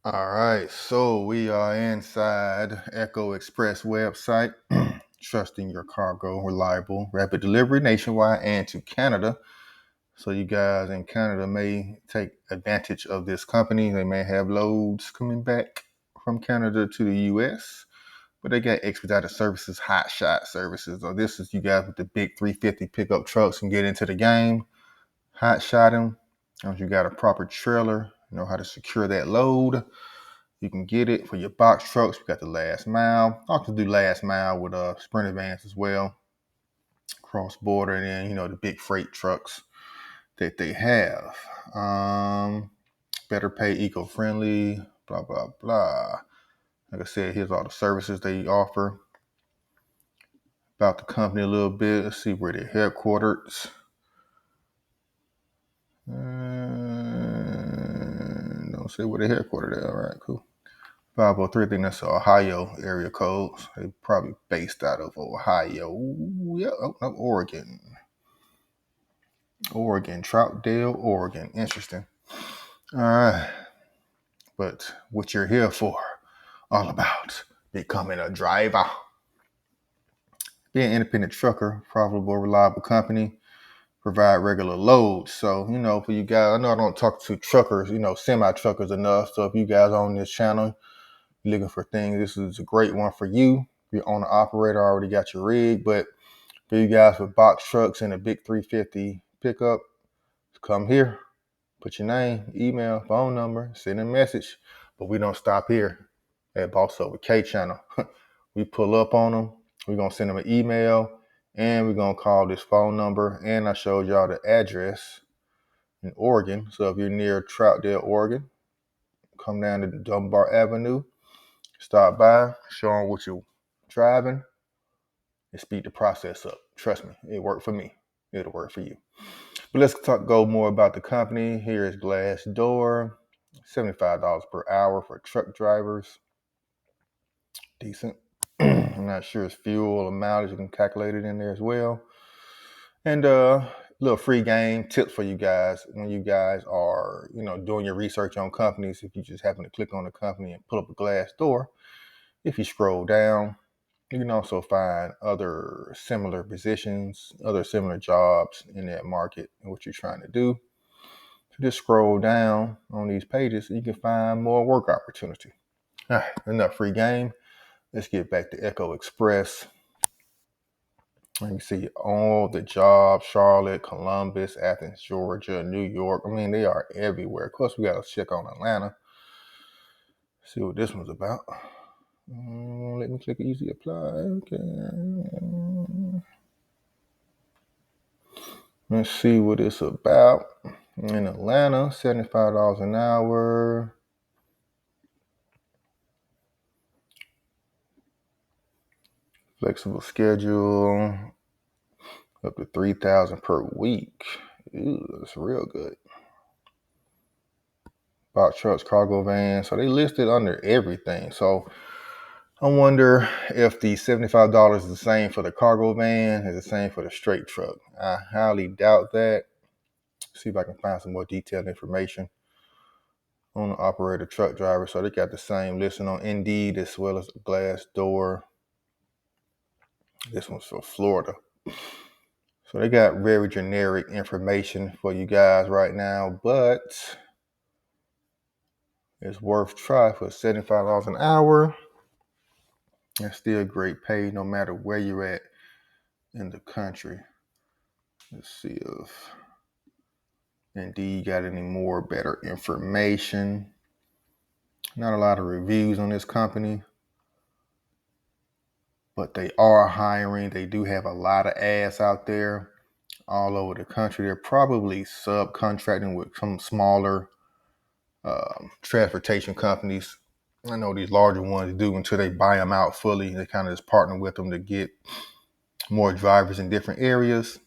All right, so we are inside Echo Express website, trusting your cargo, reliable, rapid delivery nationwide and to Canada. So you guys in Canada may take advantage of this company. They may have loads coming back from Canada to the US, but they got expedited services, hot shot services. So this is you guys with the big 350 pickup trucks and get into the game, hot shot them. Once you got a proper trailer, you know how to secure that load. You can get it for your box trucks. We got the last mile. I also do last mile with Sprinter vans as well, cross border, and then the big freight trucks that they have. Better pay, eco friendly, blah blah blah. Like I said, here's all the services they offer. About the company a little bit. Let's see where they're headquartered. Don't say where they're headquartered at. All right, cool. 503, I think that's the Ohio area code. So they probably based out of Ohio. Yeah, no, Oregon. Troutdale, Oregon. Interesting. All right. But what you're here for, all about becoming a driver. Be an independent trucker, profitable, reliable company, provide regular loads. So, for you guys, I know I don't talk to truckers, semi-truckers enough. So if you guys on this channel, looking for things, this is a great one for you. If you're owner operator, already got your rig, but for you guys with box trucks and a big 350 pickup, come here, put your name, email, phone number, send a message. But we don't stop here at Boss Over K channel. We pull up on them, we're gonna send them an email, and we're gonna call this phone number. And I showed y'all the address in Oregon. So if you're near Troutdale, Oregon, come down to Dunbar Avenue, stop by, show them what you're driving, and speed the process up. Trust me, it worked for me. It'll work for you. But let's go more about the company. Here is Glassdoor, $75 per hour for truck drivers. Decent. I'm not sure it's fuel or mileage. You can calculate it in there as well. And little free game tips for you guys when you guys are, doing your research on companies. If you just happen to click on the company and pull up a Glassdoor, if you scroll down, you can also find other similar positions, other similar jobs in that market and what you're trying to do. So just scroll down on these pages and you can find more work opportunity. All right, enough free game. Let's get back to Echo Express. You can see all the jobs: Charlotte, Columbus, Athens, Georgia, New York. I mean, they are everywhere. Of course, we got to check on Atlanta. See what this one's about. Let me click easy apply. Okay. Let's see what it's about. In Atlanta, $75 an hour. Flexible schedule. Up to $3,000 per week. Ooh, that's real good. Box trucks, cargo vans. So they listed under everything. So I wonder if the $75 is the same for the cargo van, is the same for the straight truck. I highly doubt that. See if I can find some more detailed information on the operator, truck driver. So they got the same listing on Indeed as well as Glassdoor. This one's for Florida. So they got very generic information for you guys right now, but it's worth try for $75 an hour. It's still great pay no matter where you're at in the country. Let's see if Indeed got any more better information. Not a lot of reviews on this company, but they are hiring. They do have a lot of ads out there all over the country. They're probably subcontracting with some smaller transportation companies. I know these larger ones do until they buy them out fully. They kind of just partner with them to get more drivers in different areas.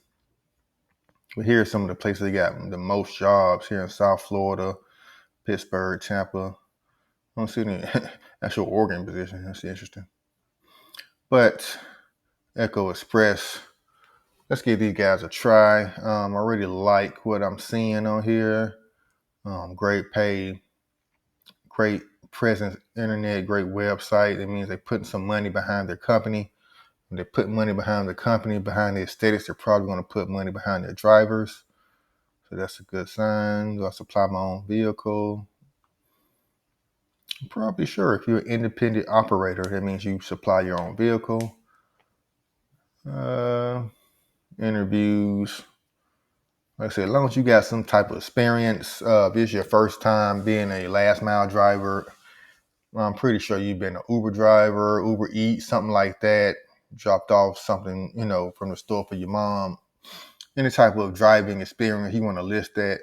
But here are some of the places they got the most jobs here in South Florida, Pittsburgh, Tampa. I don't see any actual Oregon position. That's interesting. But Echo Express, let's give these guys a try. I really like what I'm seeing on here. Great pay, great presence, internet, great website. That means they're putting some money behind their company. When they put money behind the company, behind the aesthetics, they're probably going to put money behind their drivers. So that's a good sign. Do I supply my own vehicle? I'm probably sure. If you're an independent operator, that means you supply your own vehicle. Interviews. Like I said, as long as you got some type of experience, if it's your first time being a last mile driver, I'm pretty sure you've been an Uber driver, Uber Eats, something like that. Dropped off something, from the store for your mom. Any type of driving experience, you want to list that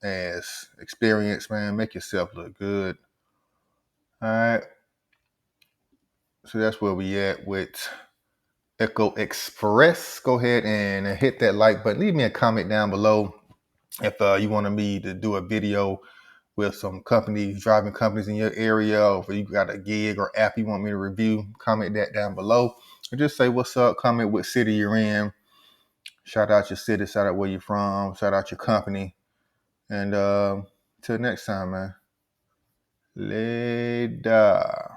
as experience, man. Make yourself look good. All right. So that's where we at with Echo Express. Go ahead and hit that like button. Leave me a comment down below if you wanted me to do a video with some companies, driving companies in your area, or if you got a gig or app you want me to review. Comment that down below. Or just say what's up. Comment what city you're in. Shout out your city. Shout out where you're from. Shout out your company. And till next time, man. Later.